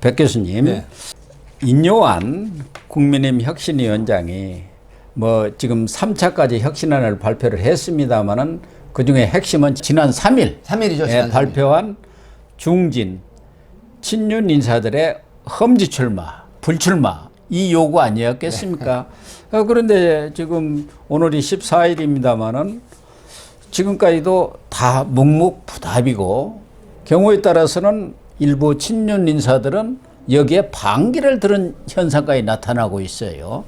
백 교수님, 네. 인요한 국민의힘 혁신위원장이 뭐 지금 3차까지 혁신안을 발표를 했습니다마는 그 중에 핵심은 지난 3일 3일이죠. 에 발표한 중진, 친윤 인사들의 험지 출마, 불출마 이 요구 아니었겠습니까? 그런데 지금 오늘이 14일입니다마는 지금까지도 다 묵묵부답이고 경우에 따라서는 일부 친윤 인사들은 여기에 반기를 들은 현상까지 나타나고 있어요.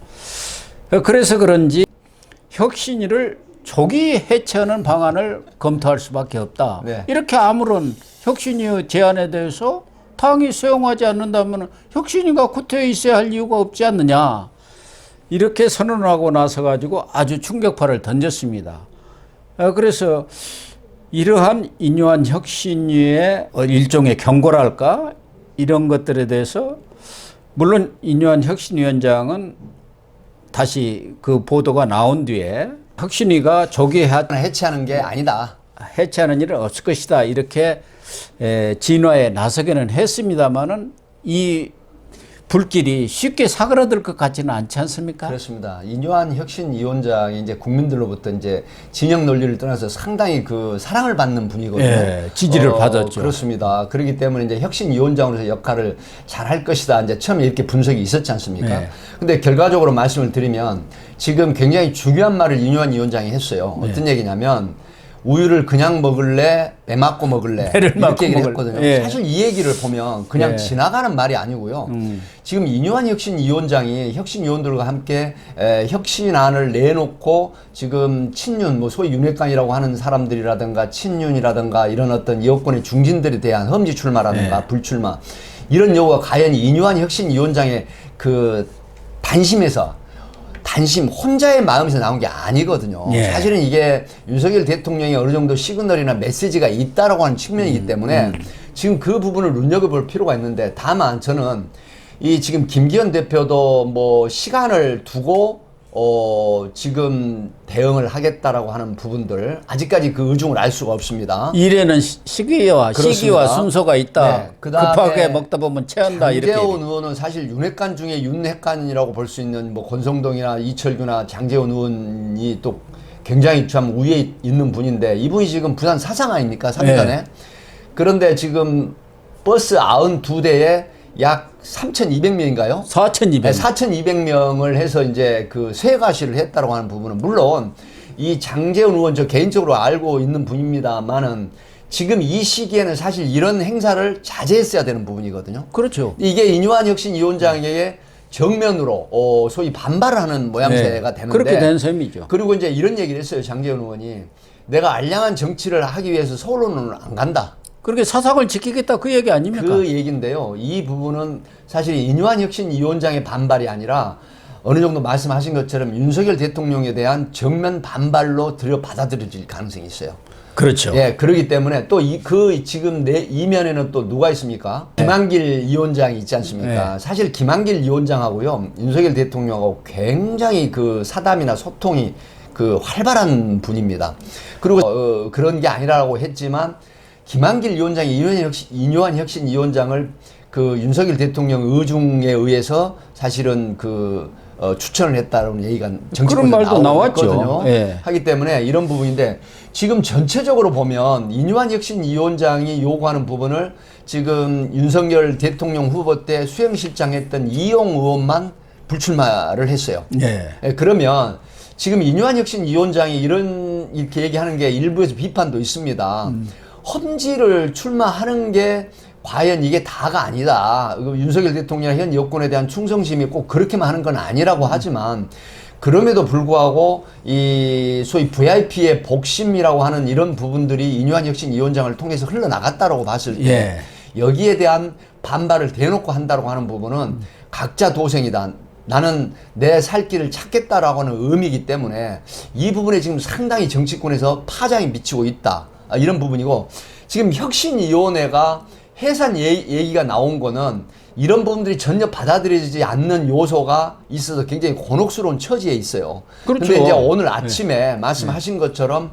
그래서 그런지 혁신위를 조기 해체하는 방안을 검토할 수밖에 없다. 네. 이렇게 아무런 혁신위 제안에 대해서 당이 수용하지 않는다면 혁신위가 구태에 있어야 할 이유가 없지 않느냐. 이렇게 선언하고 나서 가지고 아주 충격파를 던졌습니다. 그래서 이러한 인요한 혁신위의 일종의 경고랄까 이런 것들에 대해서 물론 인요한 혁신위원장은 다시 그 보도가 나온 뒤에 혁신위가 조기 해체하는 게 아니다. 해체하는 일은 없을 것이다 이렇게 진화에 나서기는 했습니다마는 이 불길이 쉽게 사그라들 것 같지는 않지 않습니까? 그렇습니다. 인요한 혁신위원장이 이제 국민들로부터 이제 진영 논리를 떠나서 상당히 그 사랑을 받는 분이거든요. 예, 지지를 받았죠. 그렇습니다. 그렇기 때문에 이제 혁신위원장으로서 역할을 잘 할 것이다. 이제 처음에 이렇게 분석이 있었지 않습니까? 예. 근데 결과적으로 말씀을 드리면 지금 굉장히 중요한 말을 인요한 위원장이 했어요. 어떤 얘기냐면 우유를 그냥 먹을래, 배 맞고 먹을래 배를 맞고 이렇게 얘기를 먹을래. 했거든요. 예. 사실 이 얘기를 보면 그냥 예. 지나가는 말이 아니고요. 지금 인요한 혁신위원장이 혁신위원들과 함께 혁신안을 내놓고 지금 친윤, 뭐 소위 윤핵관이라고 하는 사람들이라든가 친윤이라든가 이런 어떤 여권의 중진들에 대한 험지 출마라든가 불출마 이런 요구가 과연 인요한 혁신위원장의 그 단심 혼자의 마음에서 나온 게 아니거든요. 예. 사실은 이게 윤석열 대통령이 어느 정도 시그널이나 메시지가 있다라고 하는 측면이기 때문에 지금 그 부분을 눈여겨볼 필요가 있는데 다만 저는 이 지금 김기현 대표도 뭐 시간을 두고 지금 대응을 하겠다라고 하는 부분들 아직까지 그 의중을 알 수가 없습니다. 일에는 시기와 순서가 있다. 네. 그다음에 급하게 먹다 보면 체한다 이렇게. 장제원 의원은 사실 윤핵관 중에 윤핵관이라고 볼 수 있는 뭐 권성동이나 이철규나 장제원 의원이 또 굉장히 참 우위에 있는 분인데 이분이 지금 부산 사장 아닙니까? 3일 전에. 네. 그런데 지금 버스 92대에 약 3,200명인가요? 4,200명. 4,200명을 해서 이제 그 쇠가시를 했다고 하는 부분은 물론 이 장제원 의원 저 개인적으로 알고 있는 분입니다만은 지금 이 시기에는 사실 이런 행사를 자제했어야 되는 부분이거든요. 그렇죠. 이게 인요한 혁신위원장에게 정면으로 소위 반발을 하는 모양새가 되는데 그렇게 된 셈이죠. 그리고 이제 이런 얘기를 했어요. 장제원 의원이 내가 알량한 정치를 하기 위해서 서울로는 안 간다. 그렇게 사상을 지키겠다 그 얘기 아닙니까? 그 얘기인데요. 이 부분은 사실 인요한 혁신위원장의 반발이 아니라 어느 정도 말씀하신 것처럼 윤석열 대통령에 대한 정면 반발로 받아들여질 가능성이 있어요. 그렇죠. 예, 그렇기 때문에 또 지금 이면에는 또 누가 있습니까? 김한길 위원장이 있지 않습니까? 네. 사실 김한길 위원장하고요, 윤석열 대통령하고 굉장히 그 사담이나 소통이 그 활발한 분입니다. 그리고 그런 게 아니라고 했지만 김한길 위원장이 인요한 혁신위원장을 그 윤석열 대통령 의중에 의해서 사실은 추천을 했다는 얘기가 그런 말도 나왔죠. 예. 하기 때문에 이런 부분인데 지금 전체적으로 보면 인요한 혁신위원장이 요구하는 부분을 지금 윤석열 대통령 후보 때 수행실장 했던 이용 의원만 불출마를 했어요. 네. 예, 그러면 지금 인요한 혁신위원장이 이렇게 얘기하는 게 일부에서 비판도 있습니다. 험지를 출마하는 게 과연 이게 다가 아니다. 윤석열 대통령 현 여권에 대한 충성심이 꼭 그렇게만 하는 건 아니라고 하지만 그럼에도 불구하고 이 소위 VIP의 복심이라고 하는 이런 부분들이 인요한 혁신위원장을 통해서 흘러나갔다라고 봤을 때 여기에 대한 반발을 대놓고 한다고 하는 부분은 각자 도생이다. 나는 내 살 길을 찾겠다라고 하는 의미이기 때문에 이 부분에 지금 상당히 정치권에서 파장이 미치고 있다. 이런 부분이고 지금 혁신위원회가 해산 얘기가 나온 거는 이런 부분들이 전혀 받아들여지지 않는 요소가 있어서 굉장히 곤혹스러운 처지에 있어요. 그렇죠. 근데 이제 오늘 아침에 말씀하신 것처럼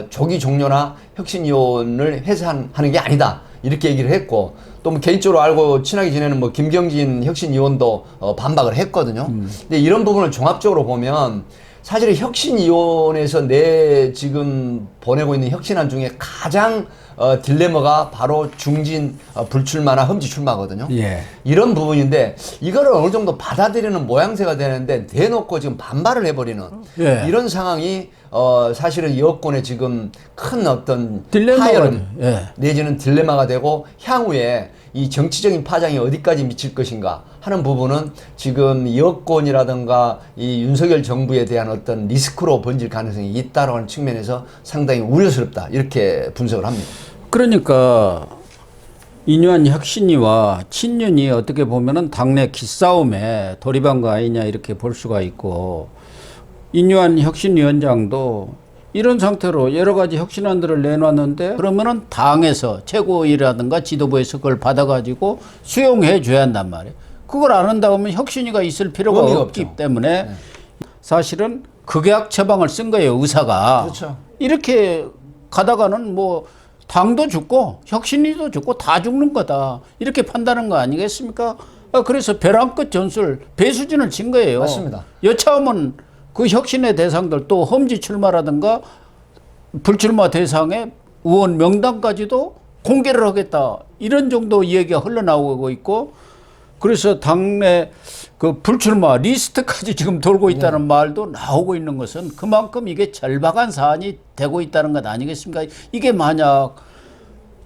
조기 종료나 혁신위원을 해산하는 게 아니다. 이렇게 얘기를 했고 또 뭐 개인적으로 알고 친하게 지내는 뭐 김경진 혁신위원도 반박을 했거든요. 근데 이런 부분을 종합적으로 보면 사실 혁신위원회에서 내 지금 보내고 있는 혁신안 중에 가장 딜레마가 바로 중진 불출마나 험지 출마거든요. 예. 이런 부분인데 이거를 어느 정도 받아들이는 모양새가 되는데 대놓고 지금 반발을 해버리는 예. 이런 상황이 사실은 여권에 지금 큰 어떤 딜레마가 파열음 예. 내지는 딜레마가 되고 향후에 이 정치적인 파장이 어디까지 미칠 것인가 하는 부분은 지금 여권이라든가 이 윤석열 정부에 대한 어떤 리스크로 번질 가능성이 있다라고 하는 측면에서 상당히 우려스럽다 이렇게 분석을 합니다. 그러니까 인유한 혁신위와 친윤이 어떻게 보면은 당내 기싸움에 돌입한 거 아니냐 이렇게 볼 수가 있고 인유한 혁신위원장도 이런 상태로 여러 가지 혁신안들을 내놨는데 그러면은 당에서 최고위라든가 지도부에서 그걸 받아가지고 수용해 줘야 한단 말이에요. 그걸 안 한다면 혁신위가 있을 필요가 없기 없죠. 때문에 네. 사실은 극약 처방을 쓴 거예요, 의사가. 그렇죠. 이렇게 가다가는 뭐 당도 죽고 혁신위도 죽고 다 죽는 거다. 이렇게 판단한 거 아니겠습니까? 그래서 벼랑 끝 전술 배수진을 친 거예요. 맞습니다. 여차하면 그 혁신의 대상들 또 험지 출마라든가 불출마 대상의 의원 명단까지도 공개를 하겠다. 이런 정도 이야기가 흘러나오고 있고 그래서 당내 그 불출마 리스트까지 지금 돌고 있다는 말도 나오고 있는 것은 그만큼 이게 절박한 사안이 되고 있다는 것 아니겠습니까? 이게 만약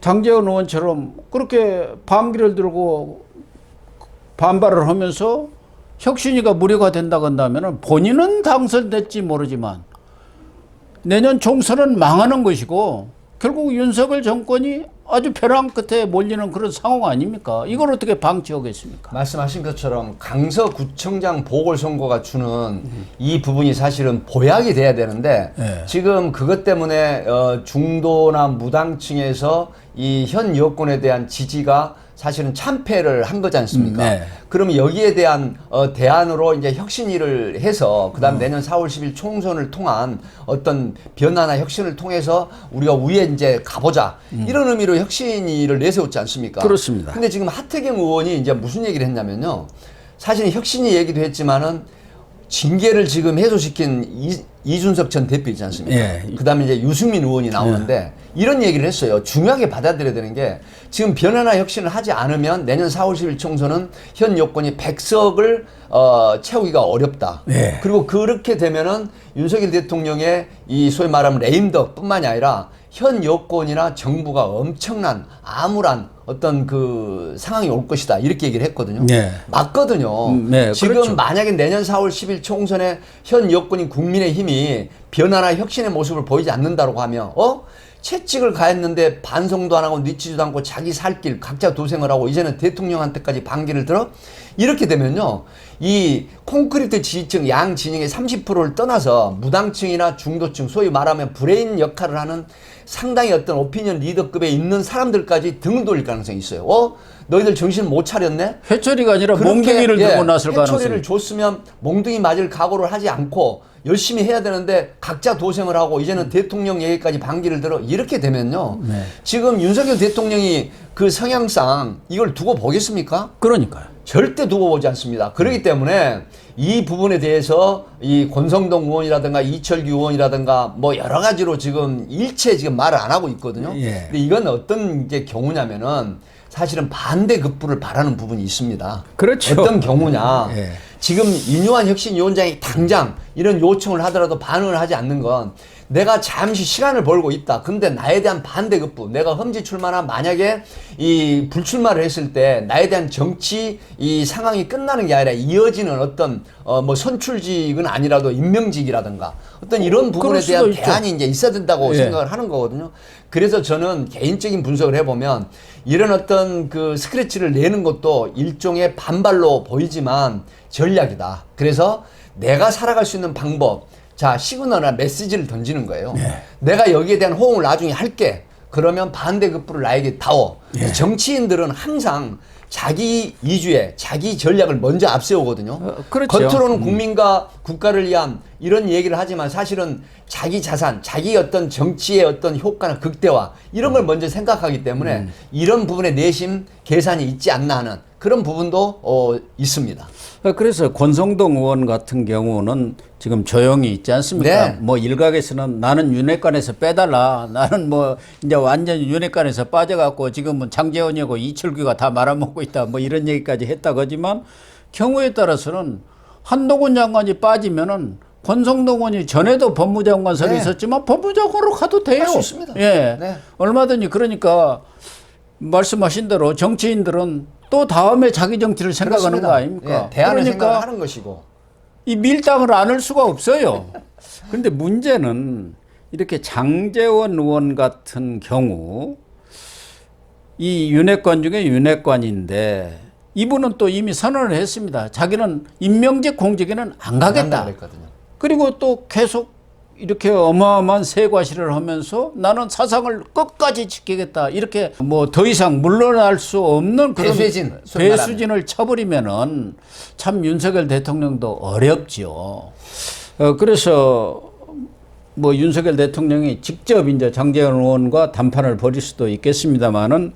장제원 의원처럼 그렇게 반기를 들고 반발을 하면서 혁신위가 무료가 된다고 한다면 본인은 당선될지 모르지만 내년 총선은 망하는 것이고 결국 윤석열 정권이 아주 벼랑 끝에 몰리는 그런 상황 아닙니까? 이걸 어떻게 방치하겠습니까? 말씀하신 것처럼 강서구청장 보궐선거가 주는 이 부분이 사실은 보약이 돼야 되는데 네. 지금 그것 때문에 중도나 무당층에서 이 현 여권에 대한 지지가 사실은 참패를 한 거지 않습니까? 네. 그러면 여기에 대한 대안으로 이제 혁신위를 해서 그다음 내년 4월 10일 총선을 통한 어떤 변화나 혁신을 통해서 우리가 위에 이제 가보자 이런 의미로 혁신위를 내세웠지 않습니까? 그렇습니다. 근데 지금 하태경 의원이 이제 무슨 얘기를 했냐면요. 사실 혁신위 얘기도 했지만은 징계를 지금 해소시킨 이준석 전 대표 있지 않습니까? 예. 그다음에 이제 유승민 의원이 나오는데 이런 얘기를 했어요. 중요하게 받아들여야 되는 게 지금 변화나 혁신을 하지 않으면 내년 4월 10일 총선은 현 여권이 100석을 채우기가 어렵다. 예. 그리고 그렇게 되면은 윤석열 대통령의 이 소위 말하면 레임덕뿐만이 아니라 현 여권이나 정부가 엄청난 암울한 어떤 그 상황이 올 것이다 이렇게 얘기를 했거든요. 네. 맞거든요. 네, 지금 그렇죠. 만약에 내년 4월 10일 총선에 현 여권인 국민의힘이 변화나 혁신의 모습을 보이지 않는다고 하면 채찍을 가했는데 반성도 안 하고 늦지도 않고 자기 살 길 각자 도생을 하고 이제는 대통령한테까지 반기를 들어 이렇게 되면요 이 콘크리트 지지층 양 진영의 30%를 떠나서 무당층이나 중도층 소위 말하면 브레인 역할을 하는 상당히 어떤 오피니언 리더급에 있는 사람들까지 등을 돌릴 가능성이 있어요. 너희들 정신 못 차렸네? 회초리가 아니라 몽둥이를 들고 났을 가능성이. 회초리를 줬으면 몽둥이 맞을 각오를 하지 않고 열심히 해야 되는데 각자 도생을 하고 이제는 대통령 얘기까지 반기를 들어 이렇게 되면요. 네. 지금 윤석열 대통령이 그 성향상 이걸 두고 보겠습니까? 그러니까요. 절대 두고 보지 않습니다. 그렇기 때문에 이 부분에 대해서 이 권성동 의원이라든가 이철규 의원이라든가 뭐 여러 가지로 지금 일체 지금 말을 안 하고 있거든요. 예. 근데 이건 어떤 게 경우냐면은 사실은 반대급부를 바라는 부분이 있습니다. 그렇죠. 어떤 경우냐. 예. 지금 인유한 혁신위원장이 당장 이런 요청을 하더라도 반응을 하지 않는 건 내가 잠시 시간을 벌고 있다. 근데 나에 대한 반대급부, 내가 험지 출마나 만약에 이 불출마를 했을 때 나에 대한 정치 이 상황이 끝나는 게 아니라 이어지는 어떤 뭐 선출직은 아니라도 임명직이라든가 어떤 이런 부분에 그럴 수도 대한 있죠. 대안이 이제 있어야 된다고 예. 생각을 하는 거거든요. 그래서 저는 개인적인 분석을 해보면 이런 어떤 그 스크래치를 내는 것도 일종의 반발로 보이지만 전략이다. 그래서 내가 살아갈 수 있는 방법, 자, 시그널이나 메시지를 던지는 거예요. 네. 내가 여기에 대한 호응을 나중에 할게. 그러면 반대급부를 나에게 다워. 정치인들은 항상 자기 이주에 자기 전략을 먼저 앞세우거든요. 그렇죠. 겉으로는 국민과 국가를 위한 이런 얘기를 하지만 사실은 자기 자산, 자기 어떤 정치의 어떤 효과나 극대화 이런 걸 먼저 생각하기 때문에 이런 부분에 내심 계산이 있지 않나 하는 그런 부분도 있습니다. 그래서 권성동 의원 같은 경우는 지금 조용히 있지 않습니까? 네. 뭐 일각에서는 나는 윤핵관에서 빼달라. 나는 뭐 이제 완전 윤핵관에서 빠져갖고 지금은 장제원이고 이철규가 다 말아먹고 있다. 뭐 이런 얘기까지 했다고 하지만 경우에 따라서는 한동훈 장관이 빠지면은 권성동 의원이 전에도 법무장관설이 네. 있었지만 법무장관으로 가도 돼요. 할 수 있습니다. 예. 네. 얼마든지 그러니까 말씀하신 대로 정치인들은 또 다음에 자기 정치를 생각하는 그렇습니다. 거 아닙니까? 예, 대안을 그러니까 생각하는 것이고. 이 밀당을 안 할 수가 없어요. 그런데 문제는 이렇게 장제원 의원 같은 경우 이 윤핵관 중에 윤핵관인데 이분은 또 이미 선언을 했습니다. 자기는 임명직 공직에는 안 안 가겠다. 한다고 그랬거든요. 그리고 또 계속 이렇게 어마어마한 세과시를 하면서 나는 사상을 끝까지 지키겠다. 이렇게 뭐 더 이상 물러날 수 없는 그런 배수진, 소위 말하면. 배수진을 쳐버리면은 참 윤석열 대통령도 어렵죠. 그래서 뭐 윤석열 대통령이 직접 이제 장제원 의원과 담판을 벌일 수도 있겠습니다만은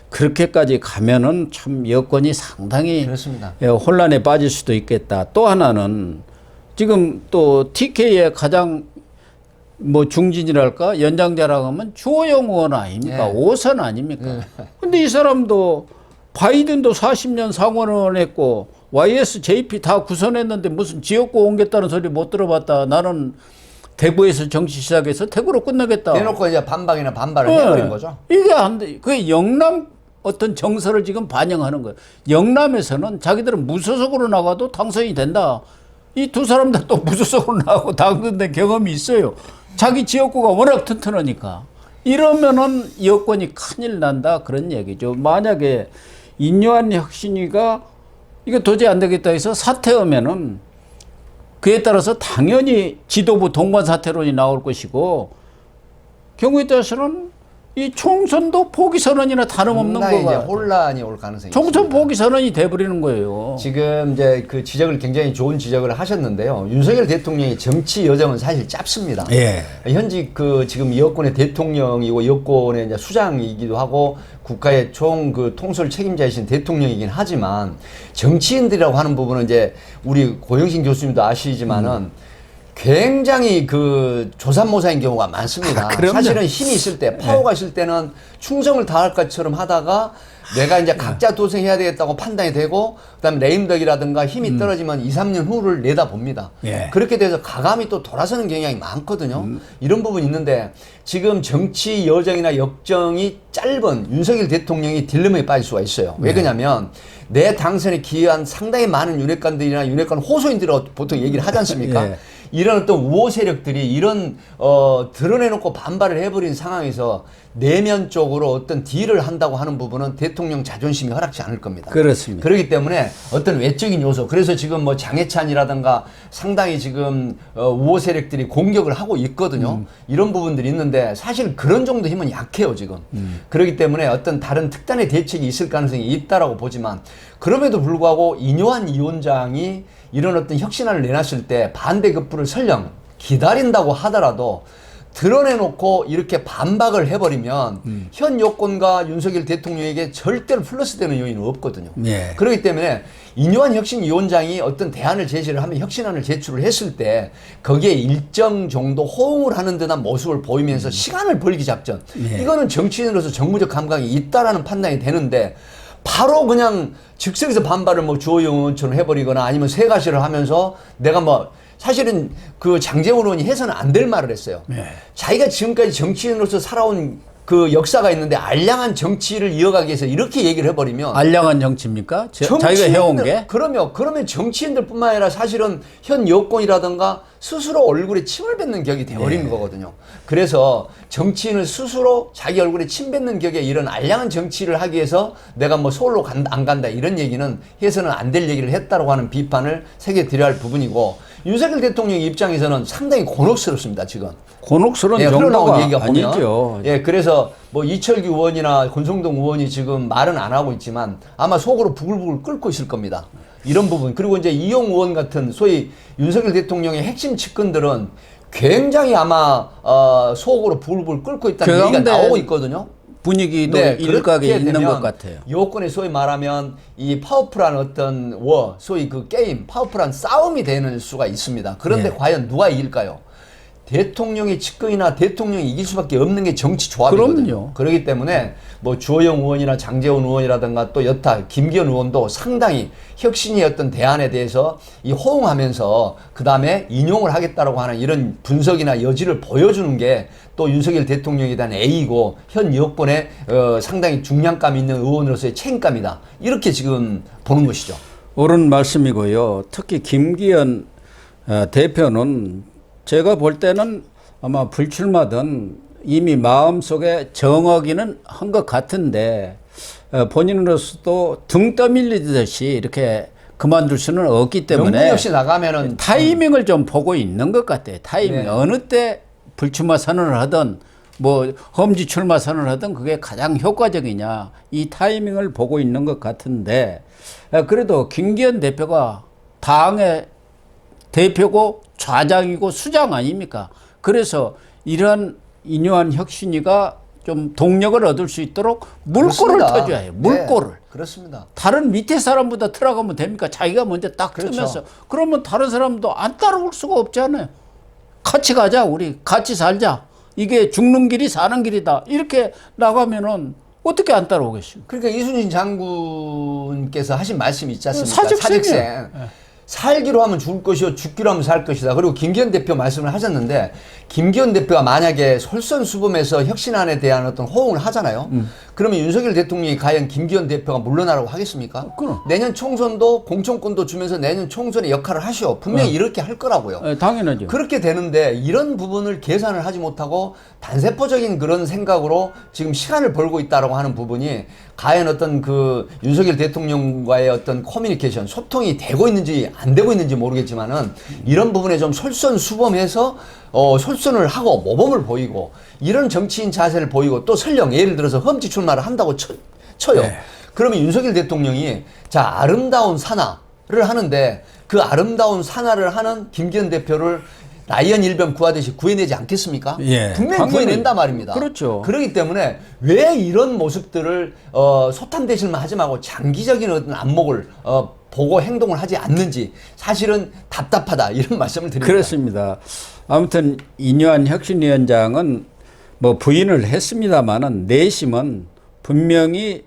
그렇게까지 가면은 참 여건이 상당히 그렇습니다. 혼란에 빠질 수도 있겠다. 또 하나는 지금 또 TK의 가장 뭐 중진이랄까 연장자라고 하면 주호영 의원 아닙니까? 예. 5선 아닙니까? 근데 이 사람도 바이든도 40년 상원의원 했고 YSJP 다 구선했는데 무슨 지역구 옮겼다는 소리 못 들어봤다. 나는 대구에서 정치 시작해서 대구로 끝나겠다. 내놓고 이제 반박이나 반발을 네. 해버린 거죠. 이게 안 돼. 그게 영남 어떤 정서를 지금 반영하는 거예요. 영남에서는 자기들은 무소속으로 나가도 당선이 된다. 이 두 사람 다 또 무소속으로 나가고 당선된 경험이 있어요. 자기 지역구가 워낙 튼튼하니까. 이러면은 여건이 큰일 난다. 그런 얘기죠. 만약에 인요한 혁신위가 이거 도저히 안 되겠다 해서 사퇴하면은 그에 따라서 당연히 지도부 동반 사퇴론이 나올 것이고 경우에 따라서는 이 총선도 포기 선언이나 다름없는 상당히 이제 거가 혼란이 올 가능성이 총선 있습니다. 포기 선언이 돼버리는 거예요. 지금 이제 그 지적을 굉장히 좋은 지적을 하셨는데요. 윤석열 대통령의 정치 여정은 사실 짧습니다. 예. 현직 그 지금 여권의 대통령이고 여권의 이제 수장이기도 하고 국가의 총 그 통솔 책임자이신 대통령이긴 하지만 정치인들이라고 하는 부분은 이제 우리 고영신 교수님도 아시지만은 굉장히 그 조삼모사인 경우가 많습니다. 그럼요. 사실은 힘이 있을 때, 파워가 있을 때는 충성을 다할 것처럼 하다가 내가 이제 각자 도생해야 되겠다고 판단이 되고 그다음에 레임덕이라든가 힘이 떨어지면 2, 3년 후를 내다봅니다. 예. 그렇게 돼서 가감이 또 돌아서는 경향이 많거든요. 이런 부분이 있는데 지금 정치 여정이나 역정이 짧은 윤석열 대통령이 딜레마에 빠질 수가 있어요. 왜 그러냐면 내 당선에 기여한 상당히 많은 윤핵관들이나 윤핵관 호소인들이 보통 얘기를 하지 않습니까? 예. 이런 어떤 우호 세력들이 이런 드러내놓고 반발을 해버린 상황에서 내면적으로 어떤 딜을 한다고 하는 부분은 대통령 자존심이 허락지 않을 겁니다. 그렇습니다. 그렇기 때문에 어떤 외적인 요소, 그래서 지금 뭐 장해찬이라든가 상당히 지금 우호 세력들이 공격을 하고 있거든요. 이런 부분들이 있는데 사실 그런 정도 힘은 약해요 지금. 그렇기 때문에 어떤 다른 특단의 대책이 있을 가능성이 있다라고 보지만 그럼에도 불구하고 인요한 위원장이 이런 어떤 혁신안을 내놨을 때 반대급부를 설령 기다린다고 하더라도 드러내놓고 이렇게 반박을 해버리면 현 여권과 윤석열 대통령에게 절대로 플러스되는 요인은 없거든요. 예. 그렇기 때문에 인요한 혁신위원장이 어떤 대안을 제시를 하면 혁신안을 제출을 했을 때 거기에 일정 정도 호응을 하는 듯한 모습을 보이면서 시간을 벌기 작전. 예. 이거는 정치인으로서 정무적 감각이 있다라는 판단이 되는데 바로 그냥 즉석에서 반발을 뭐 주호영 의원처럼 해버리거나 아니면 세가시를 하면서 내가 뭐 사실은 그 장제원 의원이 해서는 안 될 말을 했어요. 네. 자기가 자기가 지금까지 정치인으로서 살아온 그 역사가 있는데 알량한 정치를 이어가기 위해서 이렇게 얘기를 해버리면 알량한 정치입니까? 자기가 정치인들, 해온 게? 그러면 정치인들뿐만 아니라 사실은 현 여권이라든가 스스로 얼굴에 침을 뱉는 격이 돼버리는 거거든요. 그래서 정치인을 스스로 자기 얼굴에 침 뱉는 격의 이런 알량한 정치를 하기 위해서 내가 뭐 서울로 안 간다 이런 얘기는 해서는 안 될 얘기를 했다라고 하는 비판을 새겨드려야 할 부분이고 윤석열 대통령 입장에서는 상당히 곤혹스럽습니다, 지금. 곤혹스러운 예, 정도가 흘러나온 얘기가 보면. 아니죠. 예, 그래서 뭐 이철규 의원이나 권성동 의원이 지금 말은 안 하고 있지만 아마 속으로 부글부글 끓고 있을 겁니다. 이런 부분. 그리고 이제 이용 의원 같은 소위 윤석열 대통령의 핵심 측근들은 굉장히 아마 속으로 부글부글 끓고 있다는 얘기가 나오고 있거든요. 분위기도 네, 일각에 그렇게 있는 되면 것 같아요. 여권에 소위 말하면 이 파워풀한 어떤 소위 그 게임, 파워풀한 싸움이 되는 수가 있습니다. 그런데 네. 과연 누가 이길까요? 대통령의 측근이나 대통령이 이길 수밖에 없는 게 정치 조합이거든요. 그럼요. 그렇기 때문에 뭐 주호영 의원이나 장제원 의원이라든가 또 여타 김기현 의원도 상당히 혁신의 어떤 대안에 대해서 이 호응하면서 그 다음에 인용을 하겠다라고 하는 이런 분석이나 여지를 보여주는 게 또 윤석열 대통령에 대한 A이고 현 여권에 상당히 중량감 있는 의원으로서의 책임감이다. 이렇게 지금 보는 것이죠. 옳은 말씀이고요. 특히 김기현 대표는 제가 볼 때는 아마 불출마든 이미 마음속에 정하기는 한 것 같은데 본인으로서도 등 떠밀리듯이 이렇게 그만둘 수는 없기 때문에 명분 없이 나가면은 타이밍을 좀 보고 있는 것 같아요. 타이밍. 네. 어느 때 불출마 선언을 하든 뭐 험지 출마 선언을 하든 그게 가장 효과적이냐 이 타이밍을 보고 있는 것 같은데 그래도 김기현 대표가 당의 대표고 좌장이고 수장 아닙니까? 그래서 이러한 인요한 혁신이가 좀 동력을 얻을 수 있도록 물꼬를 그렇습니다. 터줘야 해요. 물꼬를. 네, 그렇습니다. 다른 밑에 사람보다 들어가면 됩니까? 자기가 먼저 딱 그렇죠. 트면서 그러면 다른 사람도 안 따라올 수가 없잖아요. 같이 가자, 우리 같이 살자. 이게 죽는 길이 사는 길이다. 이렇게 나가면은 어떻게 안 따라오겠어요? 그러니까 이순신 장군께서 하신 말씀이 있지 않습니까? 사직생이에요. 사직생. 살기로 하면 죽을 것이요 죽기로 하면 살 것이다. 그리고 김기현 대표 말씀을 하셨는데 김기현 대표가 만약에 솔선수범해서 혁신안에 대한 어떤 호응을 하잖아요. 그러면 윤석열 대통령이 과연 김기현 대표가 물러나라고 하겠습니까? 그럼. 내년 총선도 공천권도 주면서 내년 총선의 역할을 하시오. 분명히 이렇게 할 거라고요. 당연하죠. 그렇게 되는데 이런 부분을 계산을 하지 못하고 단세포적인 그런 생각으로 지금 시간을 벌고 있다라고 하는 부분이 과연 어떤 그 윤석열 대통령과의 어떤 커뮤니케이션, 소통이 되고 있는지 안 되고 있는지 모르겠지만은 이런 부분에 좀 솔선수범해서 솔선을 하고 모범을 보이고 이런 정치인 자세를 보이고 또 설령 예를 들어서 험지 출마를 한다고 쳐요. 네. 그러면 윤석열 대통령이 자 아름다운 산하를 하는데 그 아름다운 산하를 하는 김기현 대표를 라이언 일병 구하듯이 구해내지 않겠습니까? 예, 분명히 당연히. 구해낸단 말입니다. 그렇죠. 그렇기 때문에 왜 이런 모습들을 소탐대실만 하지 말고 장기적인 어떤 안목을 보고 행동을 하지 않는지 사실은 답답하다 이런 말씀을 드립니다. 그렇습니다. 아무튼 인요한 혁신위원장은 뭐 부인을 했습니다마는 내심은 분명히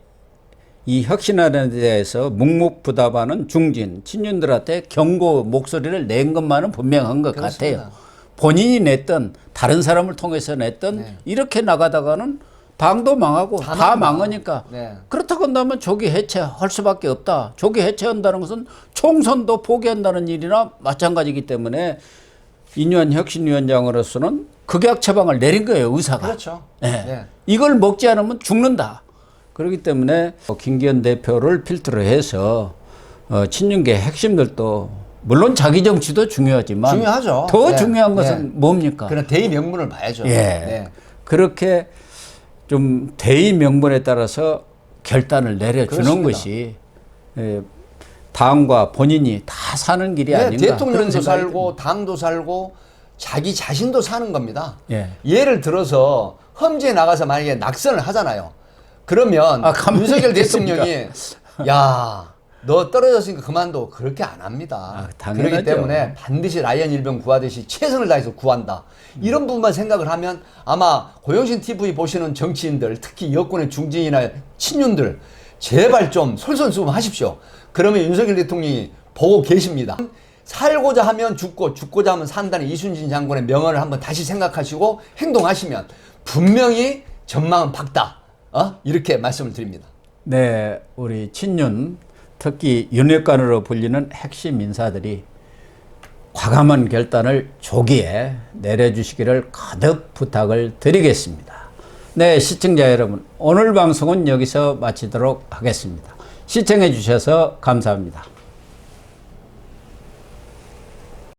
이 혁신안에 대해서 묵묵부답하는 중진, 친윤들한테 경고 목소리를 낸 것만은 분명한 것 그렇습니다. 같아요. 본인이 냈던 다른 사람을 통해서 냈던 네. 이렇게 나가다가는 당도 망하고 다 망하니까 네. 그렇다고 한다면 조기 해체할 수밖에 없다. 조기 해체한다는 것은 총선도 포기한다는 일이나 마찬가지이기 때문에 인요한 혁신위원장으로서는 극약 처방을 내린 거예요, 의사가. 그렇죠. 네. 네. 이걸 먹지 않으면 죽는다. 그렇기 때문에 김기현 대표를 필두로 해서 친윤계 핵심들도 물론 자기 정치도 중요하지만 중요하죠. 더 네. 중요한 것은 네. 뭡니까? 그런 대의 명분을 봐야죠. 예. 네. 그렇게 좀 대의 명분에 따라서 결단을 내려주는 그렇습니다. 것이 당과 본인이 다 사는 길이 네, 아닌가. 그런 대통령도 생각이 살고 당도 살고 자기 자신도 사는 겁니다. 예. 예를 들어서 험지에 나가서 만약에 낙선을 하잖아요. 그러면 가만히 윤석열 있겠습니까? 대통령이 야, 너 떨어졌으니까 그만둬. 그렇게 안 합니다. 당연하죠. 그렇기 때문에 반드시 라이언 일병 구하듯이 최선을 다해서 구한다. 이런 부분만 생각을 하면 아마 고영신 TV 보시는 정치인들, 특히 여권의 중진이나 친윤들 제발 좀 솔선수범하십시오. 그러면 윤석열 대통령이 보고 계십니다. 살고자 하면 죽고 죽고자 하면 산다는 이순신 장군의 명언을 한번 다시 생각하시고 행동하시면 분명히 전망은 밝다. 이렇게 말씀을 드립니다. 네, 우리 친윤 특히 윤핵관으로 불리는 핵심 인사들이 과감한 결단을 조기에 내려주시기를 거듭 부탁을 드리겠습니다. 네, 시청자 여러분, 오늘 방송은 여기서 마치도록 하겠습니다. 시청해 주셔서 감사합니다.